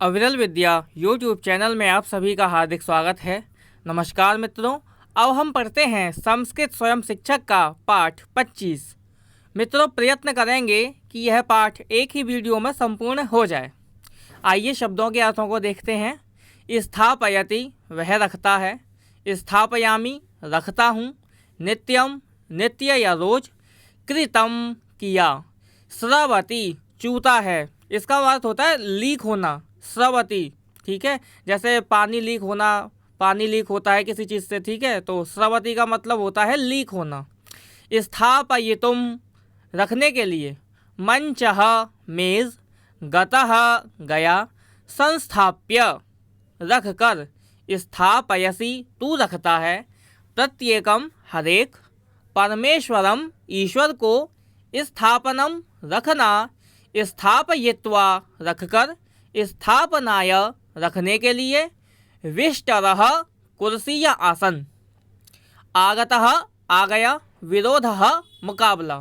अविरल विद्या YouTube channel में आप सभी का हार्दिक स्वागत है। नमस्कार मित्रों, अब हम पढ़ते हैं संस्कृत स्वयं शिक्षक का पाठ 25। मित्रों, प्रयत्न करेंगे कि यह पाठ एक ही वीडियो में संपूर्ण हो जाए। आइए शब्दों के अर्थों को देखते हैं। स्थापयति वह रखता है, स्थापयामि रखता हूँ, नित्यम नित्य या रोज, कृतम किया, स्रवति चूता है, इसका अर्थ होता है लीक होना, स्रवति। ठीक है, जैसे पानी लीक होना, पानी लीक होता है किसी चीज़ से, ठीक है, तो स्रवति का मतलब होता है लीक होना। स्थापयितुम रखने के लिए, मंचः मेज़, गतः गया, संस्थाप्य रख कर, स्थापयसि तू रखता है, प्रत्येकम हरेक, परमेश्वरम ईश्वर को, स्थापनम रखना, स्थापयित्वा रखकर, स्थापनाय रखने के लिए, विष्टरः कुर्सी या आसन, आगतः आ गया, विरोधः मुकाबला।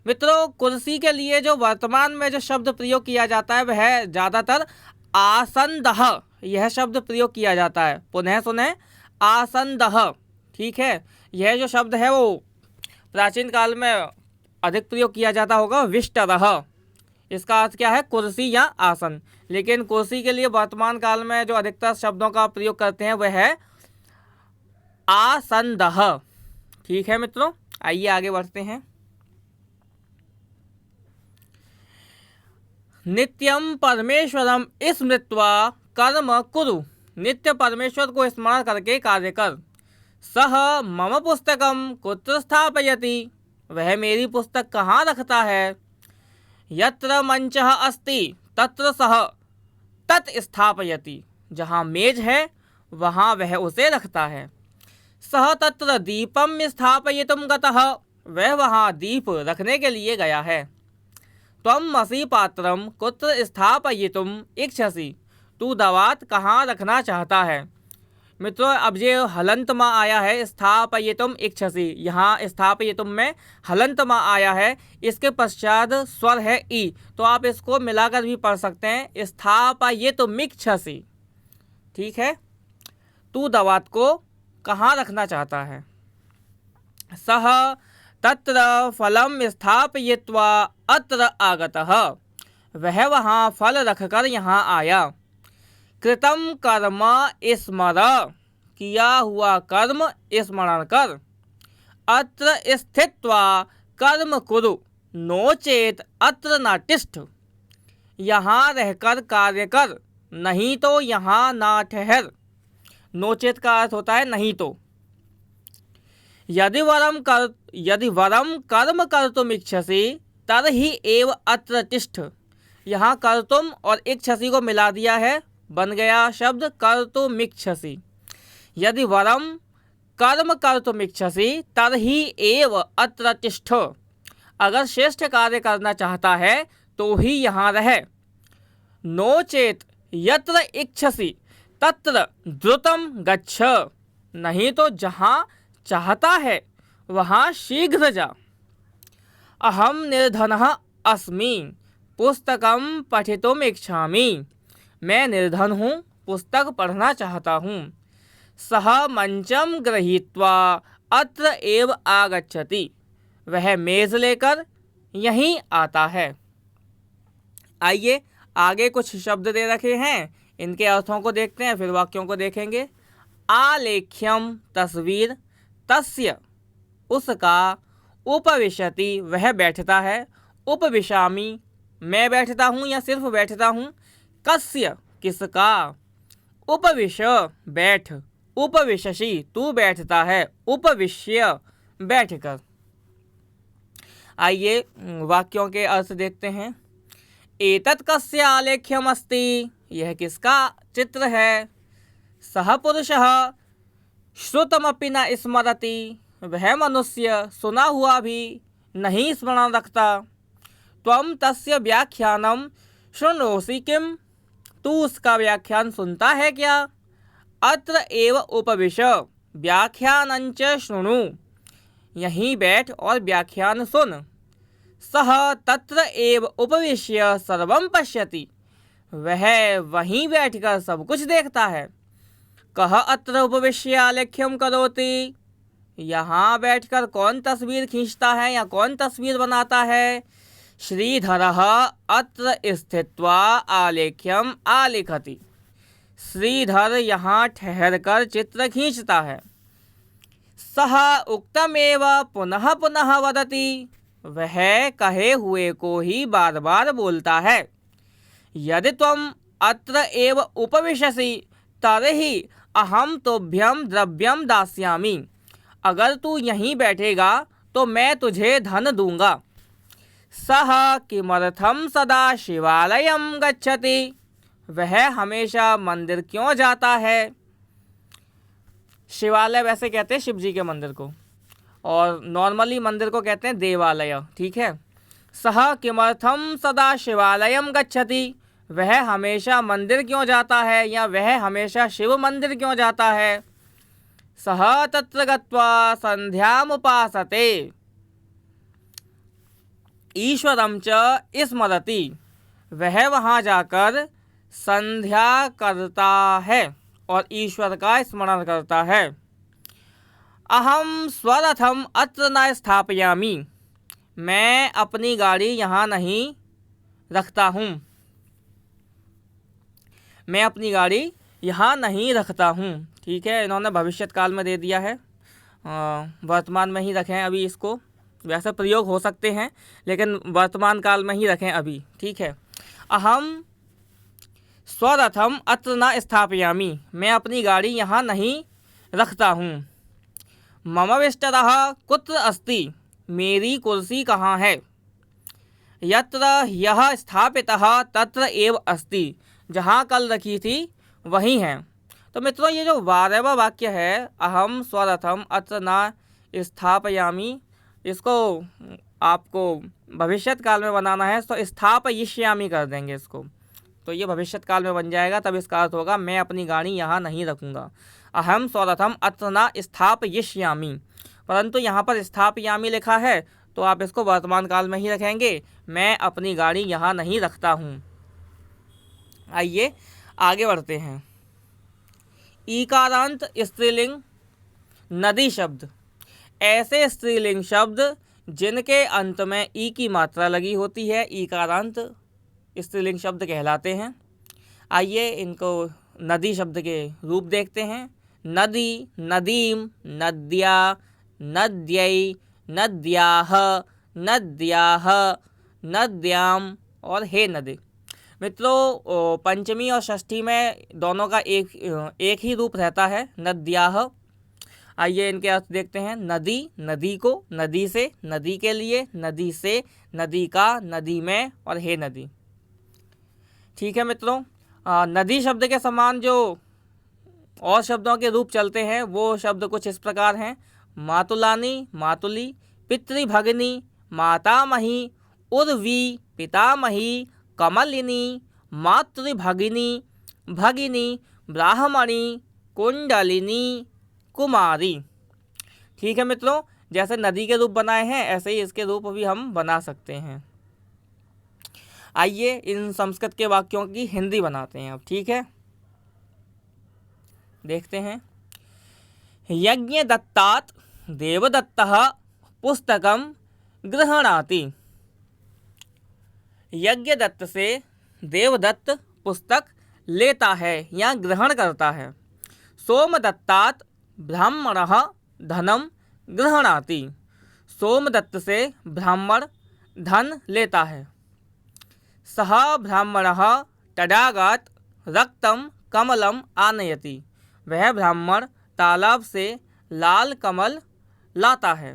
मित्रों, कुर्सी के लिए जो वर्तमान में जो शब्द प्रयोग किया जाता है वह ज़्यादातर आसंदः, यह शब्द प्रयोग किया जाता है। पुनः सुने, आसंदः। ठीक है, यह जो शब्द है वो प्राचीन काल में अधिक प्रयोग किया जाता होगा। विष्टरः, इसका अर्थ क्या है? कुर्सी या आसन। लेकिन कुर्सी के लिए वर्तमान काल में जो अधिकतर शब्दों का प्रयोग करते हैं वह है आसंदः। ठीक है मित्रों, आइए आगे बढ़ते हैं। नित्यम परमेश्वरम स्मृत्वा कर्म कुरु, नित्य परमेश्वर को स्मरण करके कार्य कर। सह मम पुस्तकम कुत्र स्थापयति, वह मेरी पुस्तक कहाँ रखता है। यत्र मंचः अस्ति तत्र सह तत् स्थापयति, जहाँ मेज है वहाँ वह उसे रखता है। सह तत्र दीपम स्थापयितुम गतः, वह वहाँ दीप रखने के लिए गया है। त्वं मसि पात्रम कुत्र स्थापयितुम इच्छसि, तू दवात कहाँ रखना चाहता है। मित्रों, अब ये हलंत मा आया है, स्थापयितुम इच्छसि, यहाँ स्थापयितुम में हलंत मा आया है, इसके पश्चात स्वर है ई, तो आप इसको मिलाकर भी पढ़ सकते हैं, स्थापयितुम इच्छसि। ठीक है, तू दवात को कहाँ रखना चाहता है। सह तत्र फलम स्थापयित्वा अत्र आगतः, वह वहाँ फल रखकर यहाँ आया। कृतम कर्म स्मर, किया हुआ कर्म स्मरण कर। अत्र स्थित्वा कर्म कुरु, नो चेत अत्र न तिष्ठ, यहाँ रहकर कार्य कर, नहीं तो यहाँ ना ठहर। नो चेत का अर्थ होता है नहीं तो। यदि वरम कर्म कर्तुम इच्छसि तर्हि एव अत्र तिष्ठ, यहाँ कर्तुम और इच्छसि को मिला दिया है, बन गया शब्द कर्तुमिच्छसि। यदि वरम कर्म कर्तुमिच्छसि तर्हि एव अत्र तिष्ठ, अगर श्रेष्ठ कार्य करना चाहता है तो ही यहाँ रहे। नो चेत यत्र इच्छसि तत्र द्रुतम गच्छ, नहीं तो जहाँ चाहता है वहाँ शीघ्र जा। अहम निर्धनः अस्मि पुस्तकम पठितुम इच्छामि, मैं निर्धन हूँ, पुस्तक पढ़ना चाहता हूँ। सह मंचम गृहीत्वा अत्र एव आगच्छति, वह मेज़ लेकर यहीं आता है। आइए आगे कुछ शब्द दे रखे हैं, इनके अर्थों को देखते हैं, फिर वाक्यों को देखेंगे। आलेख्यम तस्वीर, तस्य उसका, उपविशति वह बैठता है, उपविशामि मैं बैठता हूँ या सिर्फ बैठता हूँ, कस्य किसका, उपविश बैठ, उपविशसि तू बैठता है, उपविश्य बैठकर। आइए वाक्यों के अर्थ देखते हैं। एतत् कस्य आलेख्यम अस्ति, यह किसका चित्र है। सः पुरुषः श्रुतमपि न स्मरति, वह मनुष्य सुना हुआ भी नहीं स्मरण रखता। त्वं तस्य व्याख्यानं शृणोषि किम, तू उसका व्याख्यान सुनता है क्या। अत्र एव उपविश व्याख्यानंच शृणु, यहीं बैठ और व्याख्यान सुन। सह तत्र एव उपविश्य सर्वं पश्यति, वह वहीं बैठकर सब कुछ देखता है। कह अत्र उपविश्य आलेख्यम करोति, यहाँ बैठकर कौन तस्वीर खींचता है या कौन तस्वीर बनाता है। श्रीधरः अत्र स्थित्वा आलेख्यम आलिखति, श्रीधर यहाँ ठहरकर चित्र खींचता है। सह उक्तमेव पुनः पुनः वदति, वह कहे हुए को ही बार बार बोलता है। यदि त्वम अत्र एव उपविशसि तर्हि अहम तोभ्यम द्रव्यम दास्यामि, अगर तू यहीं बैठेगा तो मैं तुझे धन दूंगा। सह किमर्थम सदा शिवालयम गच्छति, वह हमेशा मंदिर क्यों जाता है। शिवालय वैसे कहते हैं शिव जी के मंदिर को, और नॉर्मली मंदिर को कहते हैं देवालय, ठीक है। सह किमर्थम सदा शिवालयम गच्छति, वह हमेशा मंदिर क्यों जाता है या वह हमेशा शिव मंदिर क्यों जाता है। सह तत्र गत्वा संध्यामुपासते ईश्वरं च स्मरति, वह वहाँ जाकर संध्या करता है और ईश्वर का स्मरण करता है। अहम स्वरथम अत्र न स्थापयामि, मैं अपनी गाड़ी यहाँ नहीं रखता हूँ, मैं अपनी गाड़ी यहाँ नहीं रखता हूँ, ठीक है। इन्होंने भविष्यत काल में दे दिया है, वर्तमान में ही रखें अभी इसको, वैसे प्रयोग हो सकते हैं लेकिन वर्तमान काल में ही रखें अभी, ठीक है। अहम स्वरथम अत्र न स्थापयामि, मैं अपनी गाड़ी यहाँ नहीं रखता हूँ। मम विष्टरः कुत्र अस्ति, मेरी कुर्सी कहाँ है। यत्र यह स्थापितः तत्र एव अस्ति, जहाँ कल रखी थी वहीं है। तो मित्रों ये जो 12वां वाक्य है, अहम स्वरथम अत्र न स्थापयामि, इसको आपको भविष्यत काल में बनाना है तो स्थापयिष्यामि कर देंगे इसको, तो ये भविष्यत काल में बन जाएगा। तब इसका अर्थ होगा मैं अपनी गाड़ी यहाँ नहीं रखूँगा। अहम स्वरथम अत्र न स्थापयिष्यामि, परंतु यहाँ पर स्थापयामि लिखा है तो आप इसको वर्तमान काल में ही रखेंगे, मैं अपनी गाड़ी यहाँ नहीं रखता हूँ। आइए आगे बढ़ते हैं। ईकारांत स्त्रीलिंग नदी शब्द, ऐसे स्त्रीलिंग शब्द जिनके अंत में ई की मात्रा लगी होती है ईकारांत स्त्रीलिंग शब्द कहलाते हैं। आइए इनको नदी शब्द के रूप देखते हैं। नदी, नदीम, नद्या, नद्यै, नद्याः, नद्याः, नद्याम और हे नदी। मित्रों पंचमी और षष्ठी में दोनों का एक ही रूप रहता है, नद्याः। आइए इनके अर्थ देखते हैं। नदी, नदी को, नदी से, नदी के लिए, नदी से, नदी का, नदी में और हे नदी, ठीक है मित्रों। नदी शब्द के समान जो और शब्दों के रूप चलते हैं वो शब्द कुछ इस प्रकार हैं। मातुलानी, मातुली, पितृभगिनी, मातामही, उर्वी, पितामही, कमलिनी, मातृभगिनी, भगिनी, ब्राह्मणी, कुंडलिनी, कुमारी, ठीक है मित्रों। जैसे नदी के रूप बनाए हैं ऐसे ही इसके रूप भी हम बना सकते हैं। आइए इन संस्कृत के वाक्यों की हिंदी बनाते हैं अब, ठीक है। देखते हैं। यज्ञ दत्तात् देवदत्तः पुस्तकम गृह्णाति, यज्ञ दत्त से देवदत्त पुस्तक लेता है या ग्रहण करता है। सोमदत्तात् ब्राह्मणः धनम गृह्णाति, सोमदत्त से ब्राह्मण धन लेता है। सः ब्राह्मणः तडागात् रक्तं कमलम आनयति, वह ब्राह्मण तालाब से लाल कमल लाता है।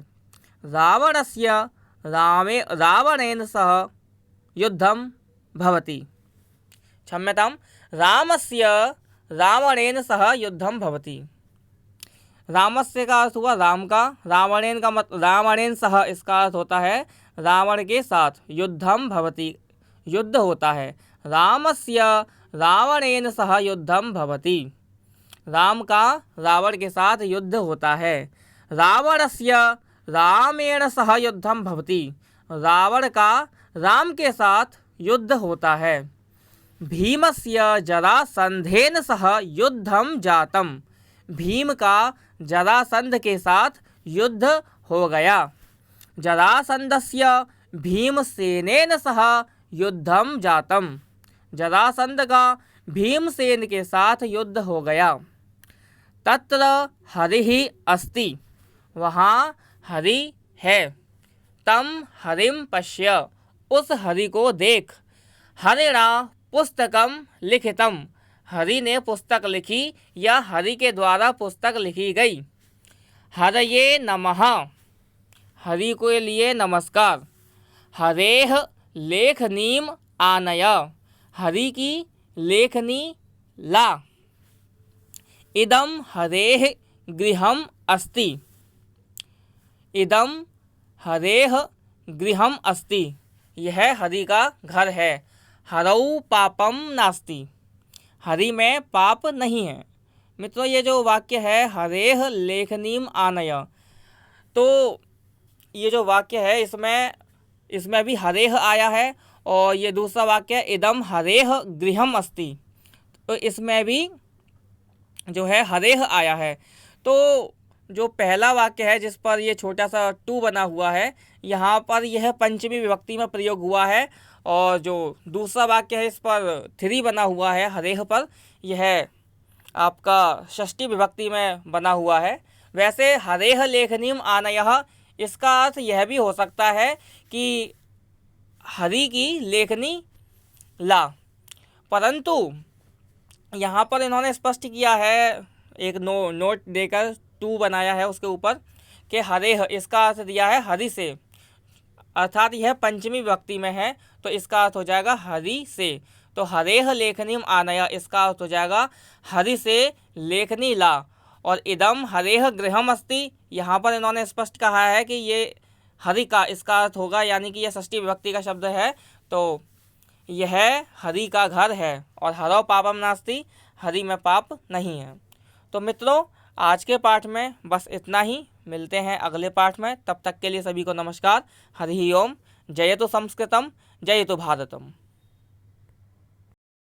रावणस्य रावणेन सह युद्धं भवति, क्षम्यतां, रामस्य रावणेन सह युद्धं भवति। रामस्य का अर्थ हुआ राम का, रावणेन का रावणेन सह इसका अर्थ होता है रावण के साथ, युद्धं भवति युद्ध होता है। रामस्य रावणेन सह युद्धं भवति, राम का रावण के साथ युद्ध होता है। रावणस्य रामेण सह युद्धं भवति, रावण का राम के साथ युद्ध होता है। भीमस्य जरासंधेन सह युद्धम जातम। भीम का जरासंध के साथ युद्ध हो गया। जरासंधस्य भीमसेनेन सह युद्धम जातम। जरासंध का भीमसेन के साथ युद्ध हो गया। तत्र हरिः अस्ति। वहाँ हरि है। तम हरिम पश्य। उस हरि को देख। हरिणा पुस्तकम लिखितम। हरि ने पुस्तक लिखी या हरि के द्वारा पुस्तक लिखी गई। हरये नमः। हरि के लिए नमस्कार। हरेह लेखनीम आनय। हरि की लेखनी ला। इदम हरेह गृहम अस्ति। इदम हरेह गृहम अस्ति। यह हरि का घर है। हरौ पापम नास्ति। हरि में पाप नहीं है। मित्रों, ये जो वाक्य है हरेह लेखनीम आनय, तो ये जो वाक्य है इसमें भी हरेह आया है। और ये दूसरा वाक्य है इदम हरेह गृहम अस्ति, तो इसमें भी जो है हरेह आया है। तो जो पहला वाक्य है जिस पर ये छोटा सा टू बना हुआ है, यहाँ पर यह पंचमी विभक्ति में प्रयोग हुआ है। और जो दूसरा वाक्य है इस पर थ्री बना हुआ है हरेह पर, यह आपका षष्ठी विभक्ति में बना हुआ है। वैसे हरेह लेखनीम आनयः, इसका अर्थ यह भी हो सकता है कि हरि की लेखनी ला, परंतु यहाँ पर इन्होंने स्पष्ट किया है, एक नोट देकर टू बनाया है उसके ऊपर कि हरेह, इसका अर्थ दिया है हरि से, अर्थात यह पंचमी विभक्ति में है, तो इसका अर्थ हो जाएगा हरि से। तो हरेह लेखनीम आनय, इसका अर्थ हो जाएगा हरि से लेखनी ला। और इदम हरेह गृहम अस्ति, यहाँ पर इन्होंने स्पष्ट कहा है कि ये हरि का इसका अर्थ होगा, यानी कि यह षष्ठी विभक्ति का शब्द है, तो यह हरि का घर है। और हरौ पापम नास्ति, हरि में पाप नहीं है। तो मित्रों, आज के पाठ में बस इतना ही। मिलते हैं अगले पाठ में। तब तक के लिए सभी को नमस्कार। हरि ओम। जयतु संस्कृतम, जयतु भारतम।